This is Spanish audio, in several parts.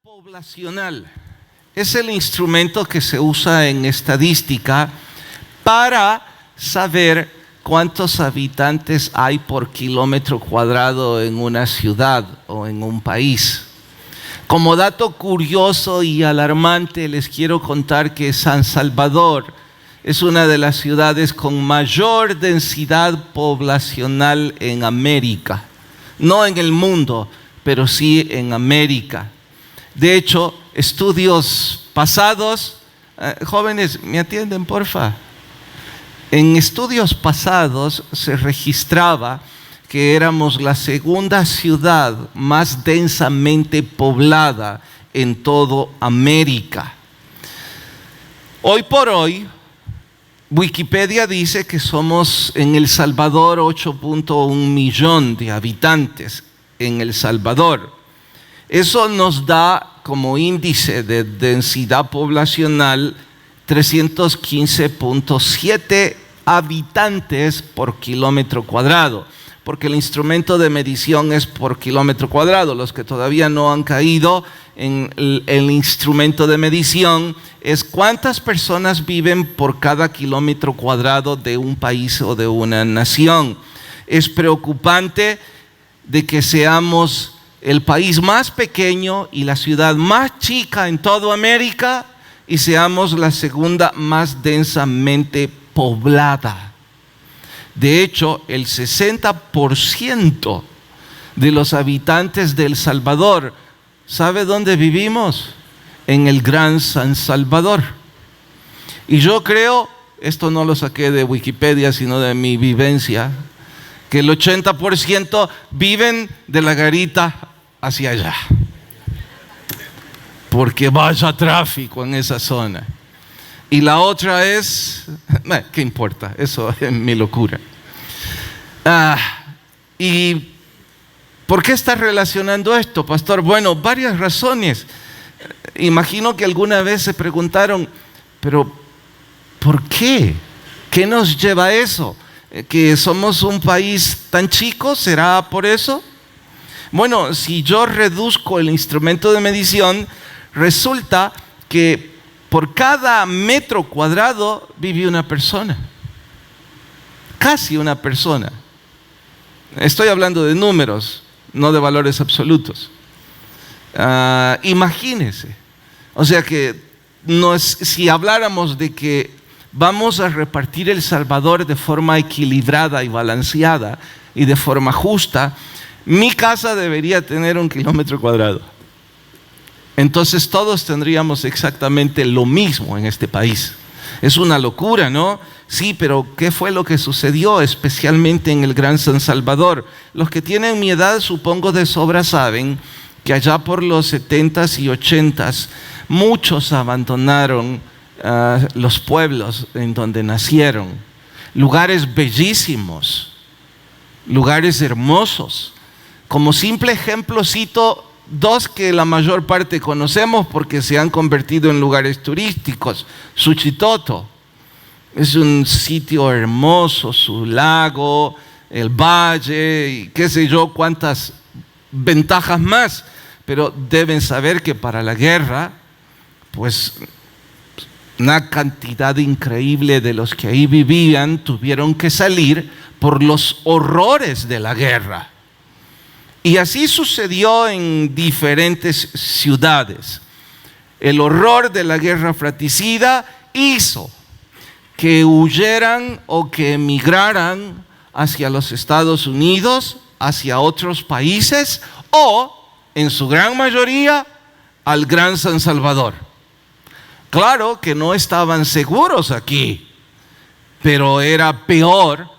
Poblacional es el instrumento que se usa en estadística para saber cuántos habitantes hay por kilómetro cuadrado en una ciudad o en un país. Como dato curioso y alarmante, les quiero contar que San Salvador es una de las ciudades con mayor densidad poblacional en América. No en el mundo, pero sí en América. De hecho, estudios pasados, jóvenes, ¿me atienden, porfa? En estudios pasados se registraba que éramos la segunda ciudad más densamente poblada en toda América. Hoy por hoy, Wikipedia dice que somos en El Salvador 8.1 millón de habitantes en El Salvador. Eso nos da como índice de densidad poblacional 315.7 habitantes por kilómetro cuadrado, porque el instrumento de medición es por kilómetro cuadrado. Los que todavía no han caído en el instrumento de medición es cuántas personas viven por cada kilómetro cuadrado de un país o de una nación. Es preocupante de que seamos el país más pequeño y la ciudad más chica en toda América y seamos la segunda más densamente poblada. De hecho, el 60% de los habitantes de El Salvador, ¿sabe dónde vivimos? En el Gran San Salvador. Y yo creo, esto no lo saqué de Wikipedia, sino de mi vivencia, que el 80% viven de la garita hacia allá, porque vaya tráfico en esa zona. Y la otra es, ¿qué importa? Eso es mi locura. ¿Y por qué está relacionando esto, pastor? Bueno, varias razones. Imagino que alguna vez se preguntaron, pero ¿por qué? ¿Qué nos lleva a eso? ¿Que somos un país tan chico? ¿Será por eso? Bueno, si yo reduzco el instrumento de medición, resulta que por cada metro cuadrado vive una persona. Casi una persona. Estoy hablando de números, no de valores absolutos. Imagínense. O sea que si habláramos de que vamos a repartir El Salvador de forma equilibrada y balanceada y de forma justa, mi casa debería tener 1 kilómetro cuadrado. Entonces todos tendríamos exactamente lo mismo en este país. Es una locura, ¿no? Sí, pero ¿qué fue lo que sucedió especialmente en el Gran San Salvador? Los que tienen mi edad, supongo de sobra saben que allá por los 70s y 80s muchos abandonaron los pueblos en donde nacieron. Lugares bellísimos, lugares hermosos. Como simple ejemplo cito 2 que la mayor parte conocemos porque se han convertido en lugares turísticos. Suchitoto es un sitio hermoso, su lago, el valle y qué sé yo cuántas ventajas más, pero deben saber que para la guerra, pues una cantidad increíble de los que ahí vivían tuvieron que salir por los horrores de la guerra. Y así sucedió en diferentes ciudades. El horror de la guerra fratricida hizo que huyeran o que emigraran hacia los Estados Unidos, hacia otros países o, en su gran mayoría, al Gran San Salvador. Claro que no estaban seguros aquí, pero era peor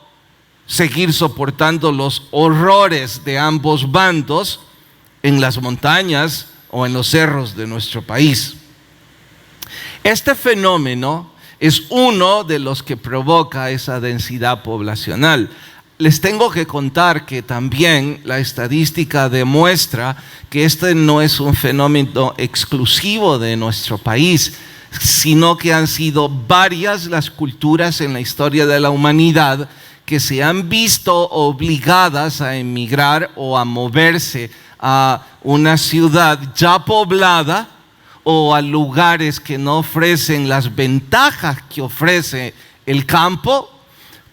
seguir soportando los horrores de ambos bandos en las montañas o en los cerros de nuestro país. Este fenómeno es uno de los que provoca esa densidad poblacional. Les tengo que contar que también la estadística demuestra que este no es un fenómeno exclusivo de nuestro país, sino que han sido varias las culturas en la historia de la humanidad que se han visto obligadas a emigrar o a moverse a una ciudad ya poblada o a lugares que no ofrecen las ventajas que ofrece el campo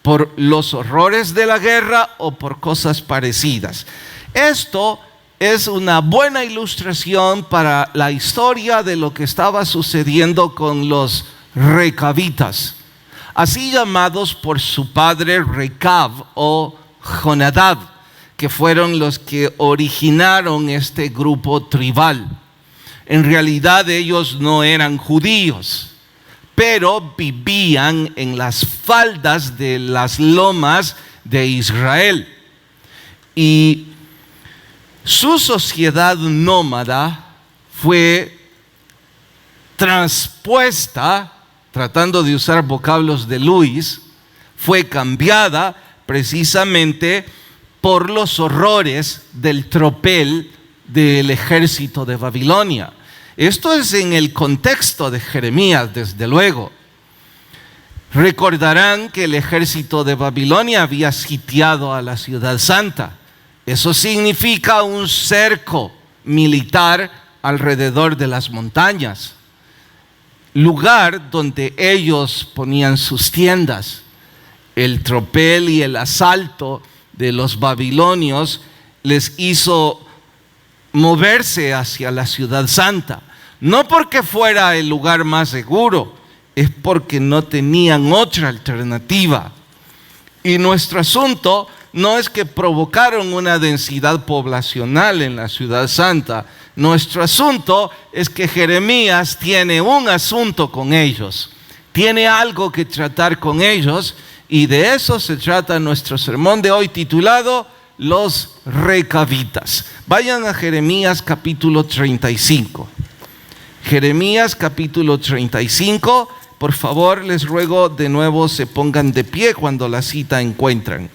por los horrores de la guerra o por cosas parecidas. Esto es una buena ilustración para la historia de lo que estaba sucediendo con los recabitas, así llamados por su padre Recab o Jonadab, que fueron los que originaron este grupo tribal. En realidad ellos no eran judíos, pero vivían en las faldas de las lomas de Israel. Y su sociedad nómada fue transpuesta, tratando de usar vocablos de Luis, fue cambiada precisamente por los horrores del tropel del ejército de Babilonia. Esto es en el contexto de Jeremías, desde luego. Recordarán que el ejército de Babilonia había sitiado a la ciudad santa. Eso significa un cerco militar alrededor de las montañas, lugar donde ellos ponían sus tiendas. El tropel y el asalto de los babilonios les hizo moverse hacia la ciudad santa, no porque fuera el lugar más seguro, es porque no tenían otra alternativa. Y nuestro asunto no es que provocaron una densidad poblacional en la ciudad santa. Nuestro asunto es que Jeremías tiene un asunto con ellos, tiene algo que tratar con ellos, y de eso se trata nuestro sermón de hoy, titulado Los Recabitas. Vayan a Jeremías capítulo 35. Jeremías capítulo 35. Por favor, les ruego de nuevo se pongan de pie cuando la cita encuentran.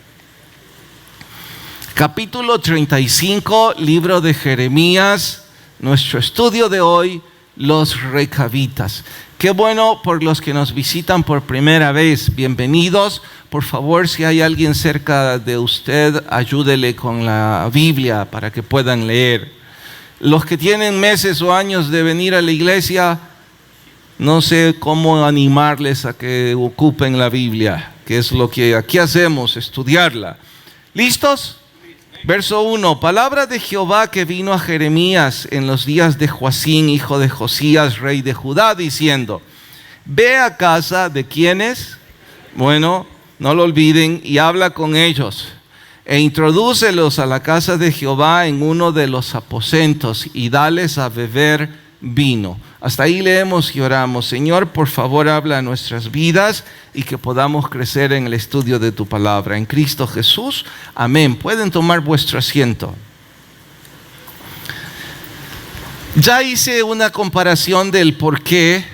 Capítulo 35, libro de Jeremías, nuestro estudio de hoy, los recabitas. Qué bueno por los que nos visitan por primera vez, bienvenidos. Por favor, si hay alguien cerca de usted, ayúdele con la Biblia para que puedan leer. Los que tienen meses o años de venir a la iglesia, no sé cómo animarles a que ocupen la Biblia, que es lo que aquí hacemos, estudiarla. ¿Listos? Verso 1, palabra de Jehová que vino a Jeremías en los días de Joacín, hijo de Josías, rey de Judá, diciendo: ve a casa de quienes, bueno, no lo olviden, y habla con ellos, e introdúcelos a la casa de Jehová en uno de los aposentos, y dales a beber vino. Hasta ahí leemos y oramos. Señor, por favor, habla a nuestras vidas y que podamos crecer en el estudio de tu palabra. En Cristo Jesús, amén. Pueden tomar vuestro asiento. Ya hice una comparación del por qué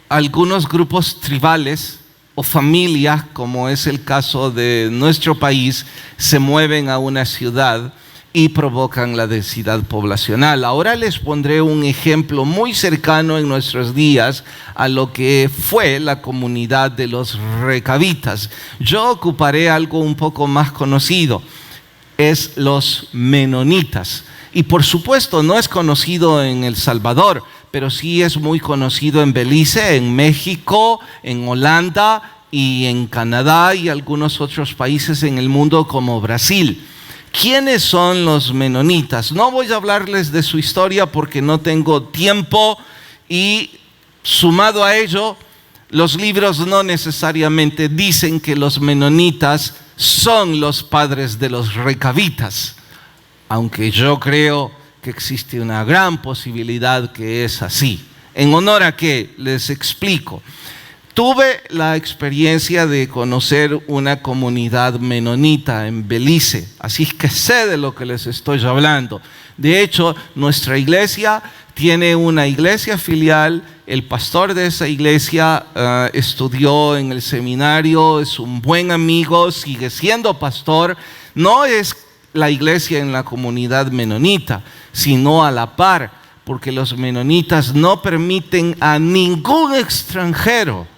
algunos grupos tribales o familias, como es el caso de nuestro país, se mueven a una ciudad y provocan la densidad poblacional. Ahora les pondré un ejemplo muy cercano en nuestros días a lo que fue la comunidad de los recabitas. Yo ocuparé algo un poco más conocido, es los menonitas. Y por supuesto no es conocido en El Salvador, pero sí es muy conocido en Belice, en México, en Holanda y en Canadá y algunos otros países en el mundo como Brasil. ¿Quiénes son los menonitas? No voy a hablarles de su historia porque no tengo tiempo, y sumado a ello, los libros no necesariamente dicen que los menonitas son los padres de los recabitas, aunque yo creo que existe una gran posibilidad que es así. ¿En honor a qué? Les explico. Tuve la experiencia de conocer una comunidad menonita en Belice, así que sé de lo que les estoy hablando. De hecho, nuestra iglesia tiene una iglesia filial. El pastor de esa iglesia estudió en el seminario, es un buen amigo, sigue siendo pastor. No es la iglesia en la comunidad menonita, sino a la par, porque los menonitas no permiten a ningún extranjero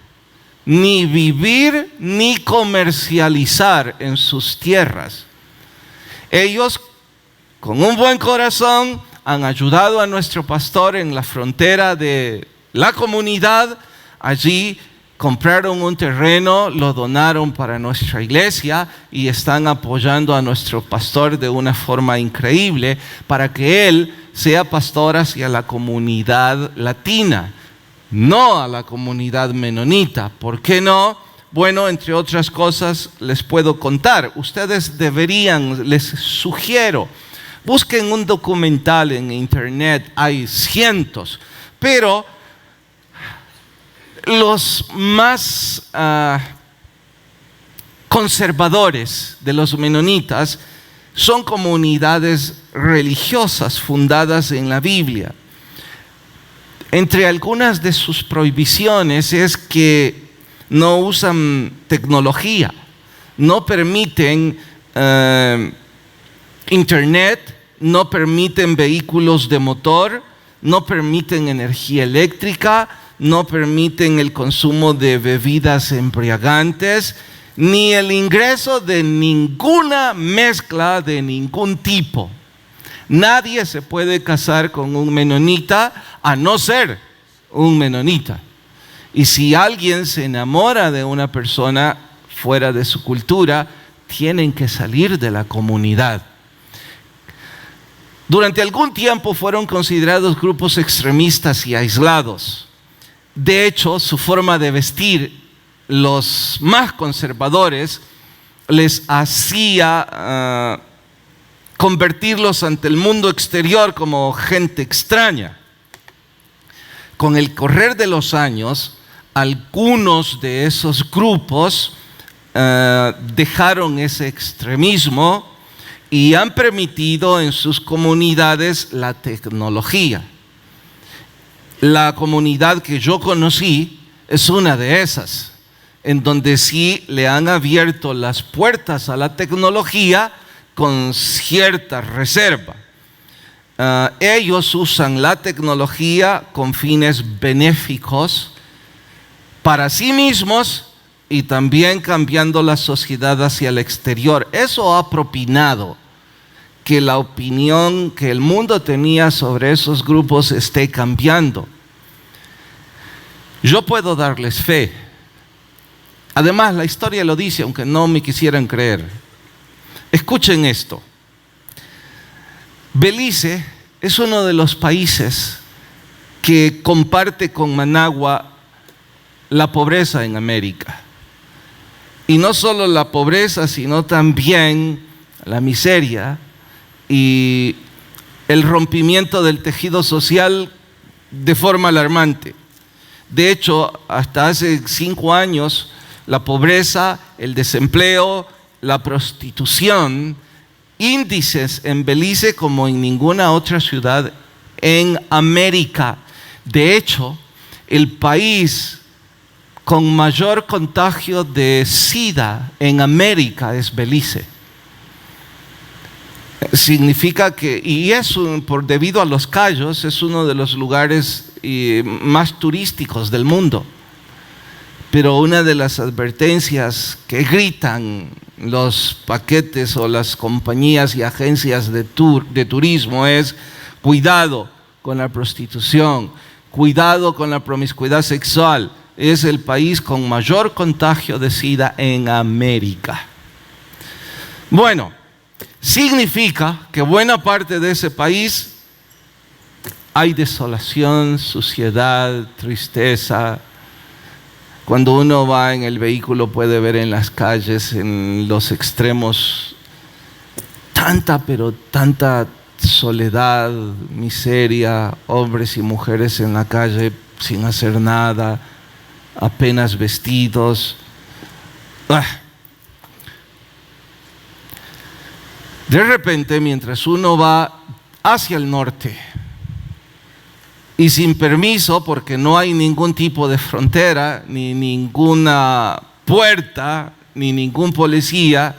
ni vivir ni comercializar en sus tierras. Ellos con un buen corazón, han ayudado a nuestro pastor en la frontera de la comunidad. Allí compraron un terreno, lo donaron para nuestra iglesia y están apoyando a nuestro pastor de una forma increíble para que él sea pastor hacia la comunidad latina, no a la comunidad menonita. ¿Por qué no? Bueno, entre otras cosas les puedo contar. Ustedes deberían, les sugiero, busquen un documental en internet, hay cientos, pero los más conservadores de los menonitas son comunidades religiosas fundadas en la Biblia. Entre algunas de sus prohibiciones es que no usan tecnología, no permiten internet, no permiten vehículos de motor, no permiten energía eléctrica, no permiten el consumo de bebidas embriagantes, ni el ingreso de ninguna mezcla de ningún tipo. Nadie se puede casar con un menonita a no ser un menonita. Y si alguien se enamora de una persona fuera de su cultura, tienen que salir de la comunidad. Durante algún tiempo fueron considerados grupos extremistas y aislados. De hecho, su forma de vestir, los más conservadores, les hacía convertirlos ante el mundo exterior como gente extraña. Con el correr de los años, algunos de esos grupos dejaron ese extremismo y han permitido en sus comunidades la tecnología. La comunidad que yo conocí es una de esas, en donde sí le han abierto las puertas a la tecnología con cierta reserva. Ellos usan la tecnología con fines benéficos para sí mismos y también cambiando la sociedad hacia el exterior. Eso ha propinado que la opinión que el mundo tenía sobre esos grupos esté cambiando. Yo puedo darles fe. Además, la historia lo dice, aunque no me quisieran creer. Escuchen esto. Belice es uno de los países que comparte con Managua la pobreza en América. Y no solo la pobreza, sino también la miseria y el rompimiento del tejido social de forma alarmante. De hecho, hasta hace 5 años, la pobreza, el desempleo, la prostitución, índices en Belice como en ninguna otra ciudad en América. De hecho, el país con mayor contagio de SIDA en América es Belice. Significa que, y eso debido a los Cayos, es uno de los lugares más turísticos del mundo. Pero una de las advertencias que gritan los paquetes o las compañías y agencias de turismo es: cuidado con la prostitución, cuidado con la promiscuidad sexual. Es el país con mayor contagio de SIDA en América. Bueno, significa que buena parte de ese país hay desolación, suciedad, tristeza. Cuando uno va en el vehículo puede ver en las calles, en los extremos, tanta soledad, miseria, hombres y mujeres en la calle sin hacer nada, apenas vestidos. De repente, mientras uno va hacia el norte y sin permiso, porque no hay ningún tipo de frontera, ni ninguna puerta, ni ningún policía,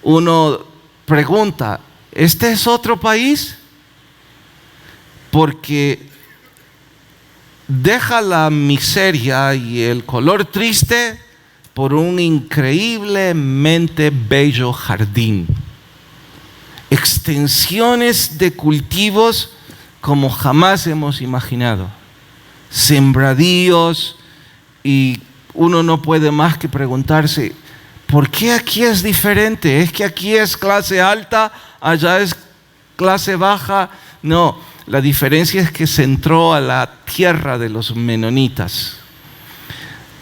uno pregunta: ¿este es otro país? Porque deja la miseria y el color triste por un increíblemente bello jardín. extensiones de cultivos como jamás hemos imaginado, sembradíos, y uno no puede más que preguntarse, ¿por qué aquí es diferente? ¿Es que aquí es clase alta, allá es clase baja? No, la diferencia es que se entró a la tierra de los menonitas.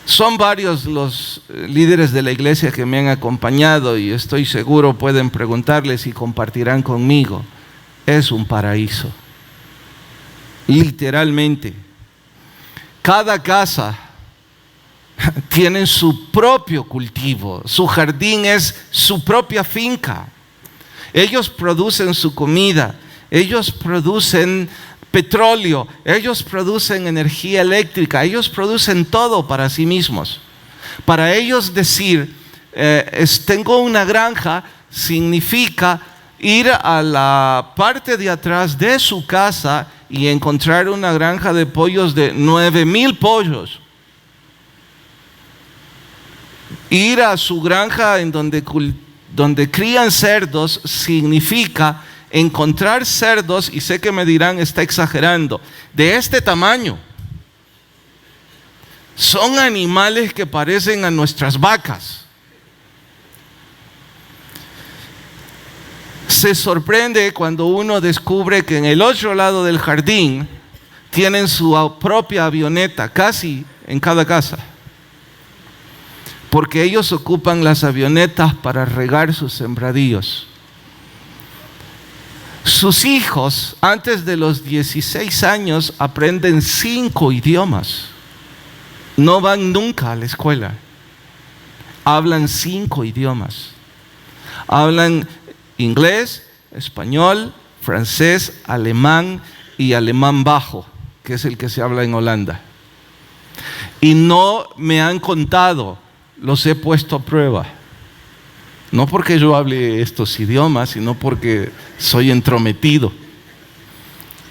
Son varios los líderes de la iglesia que me han acompañado y estoy seguro pueden preguntarles y compartirán conmigo. Es un paraíso, literalmente. Cada casa tiene su propio cultivo, su jardín es su propia finca. Ellos producen su comida, ellos producen petróleo, ellos producen energía eléctrica, ellos producen todo para sí mismos. Para ellos decir, tengo una granja, significa ir a la parte de atrás de su casa y encontrar una granja de pollos de 9,000 pollos. Ir a su granja en donde crían cerdos significa encontrar cerdos, y sé que me dirán, está exagerando, de este tamaño. Son animales que parecen a nuestras vacas. Se sorprende cuando uno descubre que en el otro lado del jardín tienen su propia avioneta, casi en cada casa. Porque ellos ocupan las avionetas para regar sus sembradíos. Sus hijos, antes de los 16 años, aprenden 5 idiomas. No van nunca a la escuela. Hablan 5 idiomas. Hablan inglés, español, francés, alemán y alemán bajo, que es el que se habla en Holanda. Y no me han contado, los he puesto a prueba. No porque yo hable estos idiomas, sino porque soy entrometido.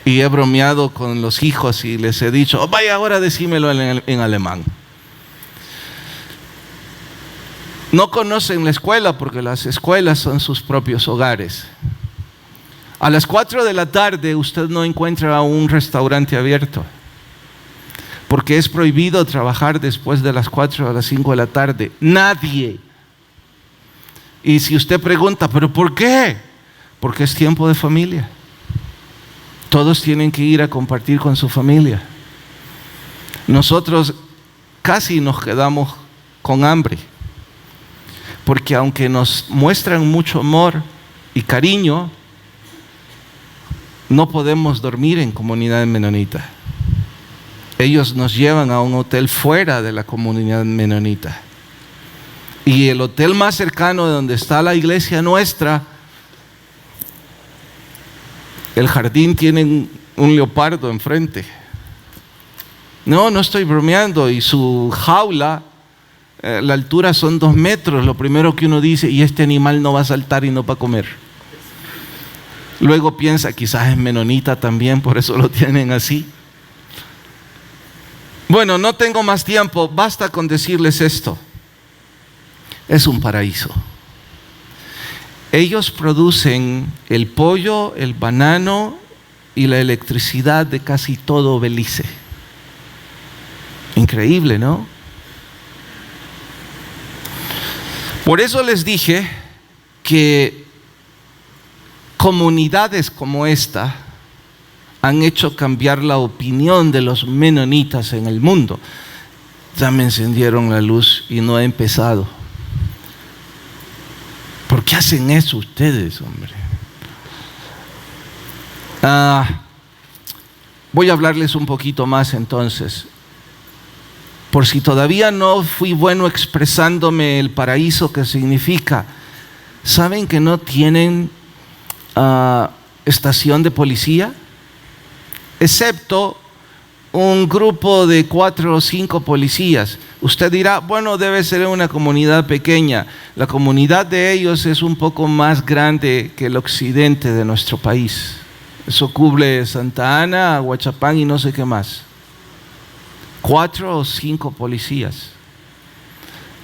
Y he bromeado con los hijos y les he dicho, oh, vaya ahora decímelo en alemán. No conocen la escuela porque las escuelas son sus propios hogares. A las 4 de la tarde usted no encuentra un restaurante abierto, porque es prohibido trabajar después de las 4 a las 5 de la tarde. Nadie. Y si usted pregunta, ¿pero por qué? Porque es tiempo de familia. Todos tienen que ir a compartir con su familia. Nosotros casi nos quedamos con hambre, porque aunque nos muestran mucho amor y cariño, no podemos dormir en comunidad menonita. Ellos nos llevan a un hotel fuera de la comunidad menonita. Y el hotel más cercano de donde está la iglesia nuestra, el jardín tiene un leopardo enfrente. No estoy bromeando. Y su jaula, la altura son 2 metros. Lo primero que uno dice, y este animal no va a saltar y no va a comer. Luego piensa, quizás es menonita también, por eso lo tienen así. Bueno, no tengo más tiempo, basta con decirles esto. Es un paraíso. Ellos producen el pollo, el banano y la electricidad de casi todo Belice. Increíble, ¿no? Por eso les dije que comunidades como esta han hecho cambiar la opinión de los menonitas en el mundo. Ya me encendieron la luz y no he empezado. ¿Por qué hacen eso ustedes, hombre? Voy a hablarles un poquito más entonces. Por si todavía no fui bueno expresándome el paraíso que significa. ¿Saben que no tienen estación de policía? Excepto un grupo de 4 o 5 policías. Usted dirá, bueno, debe ser una comunidad pequeña. La comunidad de ellos es un poco más grande que el occidente de nuestro país. Eso cubre Santa Ana, Huachapán y no sé qué más. 4 o 5 policías.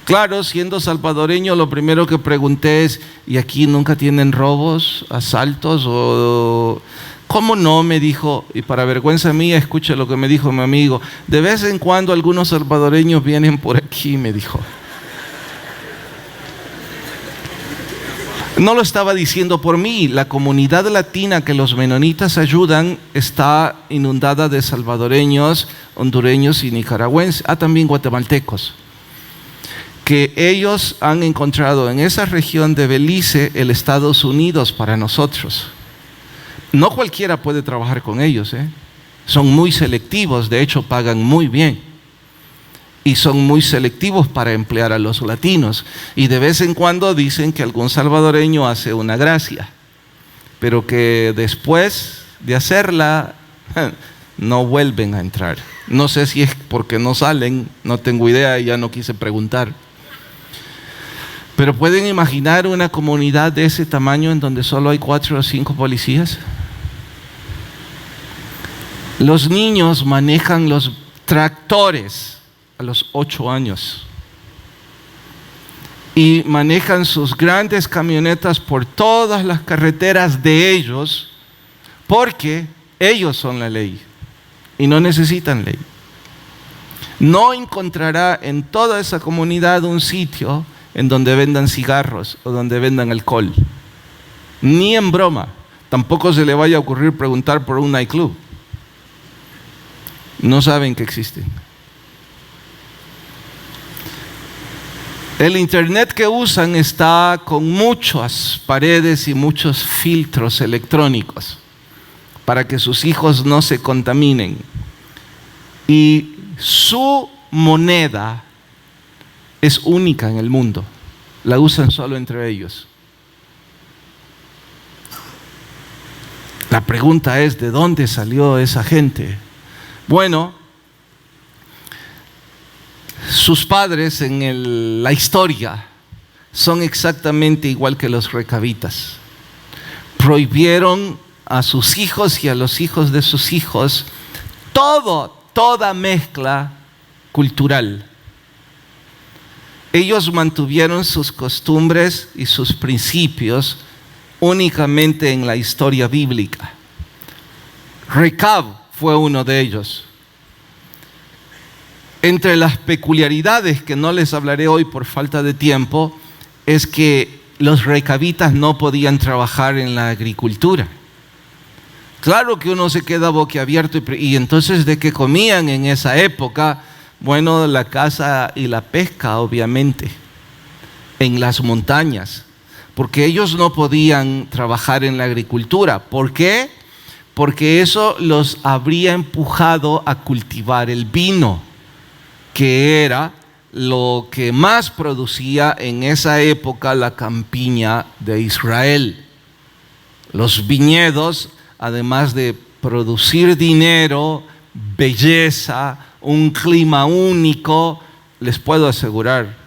Claro, siendo salvadoreño, lo primero que pregunté es, ¿y aquí nunca tienen robos, asaltos? O ¿cómo no? Me dijo, y para vergüenza mía, escuche lo que me dijo mi amigo, de vez en cuando algunos salvadoreños vienen por aquí, me dijo. No lo estaba diciendo por mí, la comunidad latina que los menonitas ayudan está inundada de salvadoreños, hondureños y nicaragüenses, también guatemaltecos, que ellos han encontrado en esa región de Belice el Estados Unidos para nosotros. No cualquiera puede trabajar con ellos, son muy selectivos, de hecho pagan muy bien. Y son muy selectivos para emplear a los latinos. Y de vez en cuando dicen que algún salvadoreño hace una gracia, pero que después de hacerla no vuelven a entrar. No sé si es porque no salen, no tengo idea y ya no quise preguntar. Pero ¿pueden imaginar una comunidad de ese tamaño en donde solo hay 4 o 5 policías? Los niños manejan los tractores a los 8 años y manejan sus grandes camionetas por todas las carreteras de ellos, porque ellos son la ley y no necesitan ley. No encontrará en toda esa comunidad un sitio en donde vendan cigarros o donde vendan alcohol, ni en broma. Tampoco se le vaya a ocurrir preguntar por un nightclub. No saben que existen. El internet que usan está con muchas paredes y muchos filtros electrónicos para que sus hijos no se contaminen. Y su moneda es única en el mundo. La usan solo entre ellos. La pregunta es, ¿de dónde salió esa gente? Bueno, sus padres en la historia son exactamente igual que los recabitas. Prohibieron a sus hijos y a los hijos de sus hijos toda mezcla cultural. Ellos mantuvieron sus costumbres y sus principios únicamente en la historia bíblica. Recab fue uno de ellos. Entre las peculiaridades que no les hablaré hoy por falta de tiempo, es que los recabitas no podían trabajar en la agricultura. Claro que uno se queda boquiabierto y entonces ¿de qué comían en esa época? Bueno, la caza y la pesca, obviamente, en las montañas, porque ellos no podían trabajar en la agricultura. ¿Por qué? Porque eso los habría empujado a cultivar el vino, que era lo que más producía en esa época la campiña de Israel. Los viñedos, además de producir dinero, belleza, un clima único, les puedo asegurar,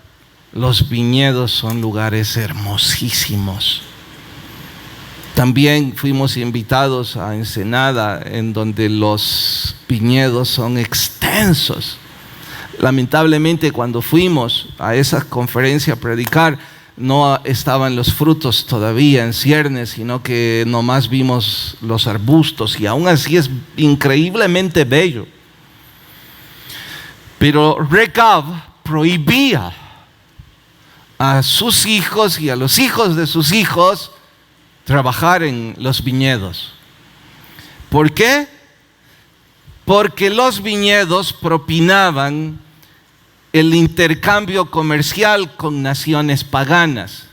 los viñedos son lugares hermosísimos. También fuimos invitados a Ensenada, en donde los viñedos son extensos. Lamentablemente, cuando fuimos a esa conferencia a predicar, no estaban los frutos todavía en ciernes, sino que nomás vimos los arbustos, y aún así es increíblemente bello. Pero Recab prohibía a sus hijos y a los hijos de sus hijos trabajar en los viñedos. ¿Por qué? Porque los viñedos propinaban el intercambio comercial con naciones paganas.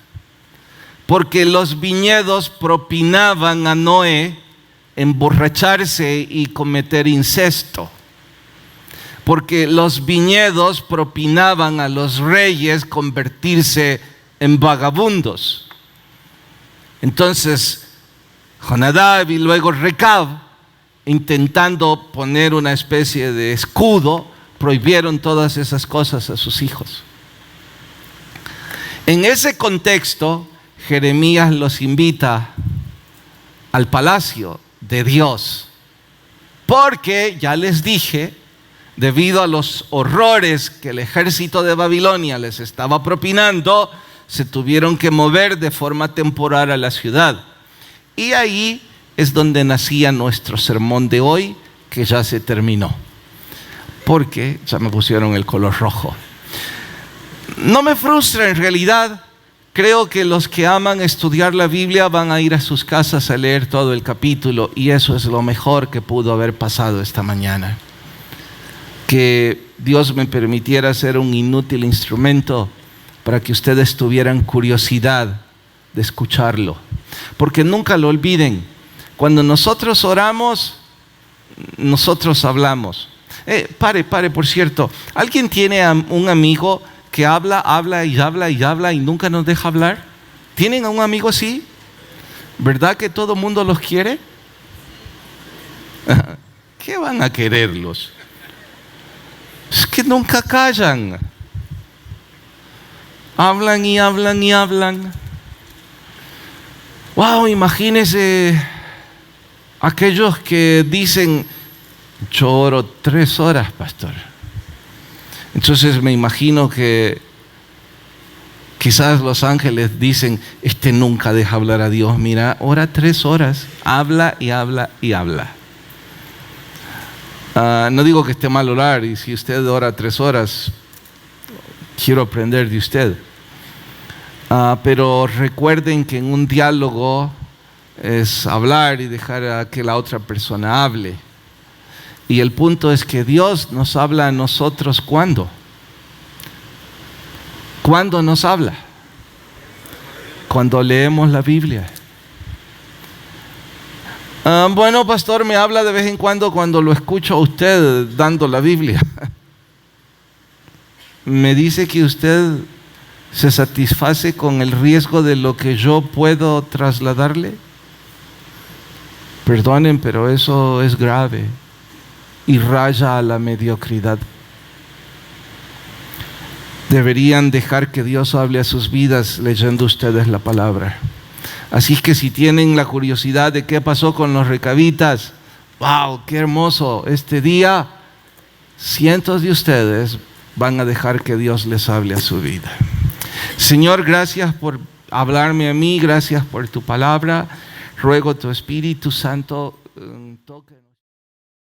Porque los viñedos propinaban a Noé emborracharse y cometer incesto. Porque los viñedos propinaban a los reyes convertirse en vagabundos. Entonces, Jonadab y luego Recab, intentando poner una especie de escudo, prohibieron todas esas cosas a sus hijos. En ese contexto, Jeremías los invita al palacio de Dios, porque ya les dije, debido a los horrores que el ejército de Babilonia les estaba propinando, se tuvieron que mover de forma temporal a la ciudad. Y ahí es donde nacía nuestro sermón de hoy, que ya se terminó. Porque ya me pusieron el color rojo. No me frustra en realidad. Creo que los que aman estudiar la Biblia van a ir a sus casas a leer todo el capítulo, y eso es lo mejor que pudo haber pasado esta mañana. Que Dios me permitiera ser un inútil instrumento para que ustedes tuvieran curiosidad de escucharlo. Porque nunca lo olviden, cuando nosotros oramos, nosotros hablamos. Pare, por cierto, ¿alguien tiene un amigo que habla y nunca nos deja hablar? ¿Tienen a un amigo así? ¿Verdad que todo el mundo los quiere? ¿Qué van a quererlos? Es que nunca callan. Hablan y hablan. Wow, imagínense aquellos que dicen: yo oro 3 horas, pastor. Entonces me imagino que quizás los ángeles dicen: este nunca deja hablar a Dios. Mira, ora 3 horas, habla y habla. No digo que esté mal orar, y si usted ora 3 horas, quiero aprender de usted. Pero recuerden que en un diálogo es hablar y dejar a que la otra persona hable. Y el punto es que Dios nos habla a nosotros ¿cuándo? ¿Cuándo nos habla? Cuando leemos la Biblia. Bueno, pastor, me habla de vez en cuando lo escucho a usted dando la Biblia. Me dice que usted se satisface con el riesgo de lo que yo puedo trasladarle. Perdonen, pero eso es grave y raya a la mediocridad. Deberían dejar que Dios hable a sus vidas leyendo ustedes la palabra. Así que si tienen la curiosidad de qué pasó con los recabitas, wow, qué hermoso, este día cientos de ustedes van a dejar que Dios les hable a su vida. Señor, gracias por hablarme a mí, gracias por tu palabra. Ruego tu Espíritu Santo toque.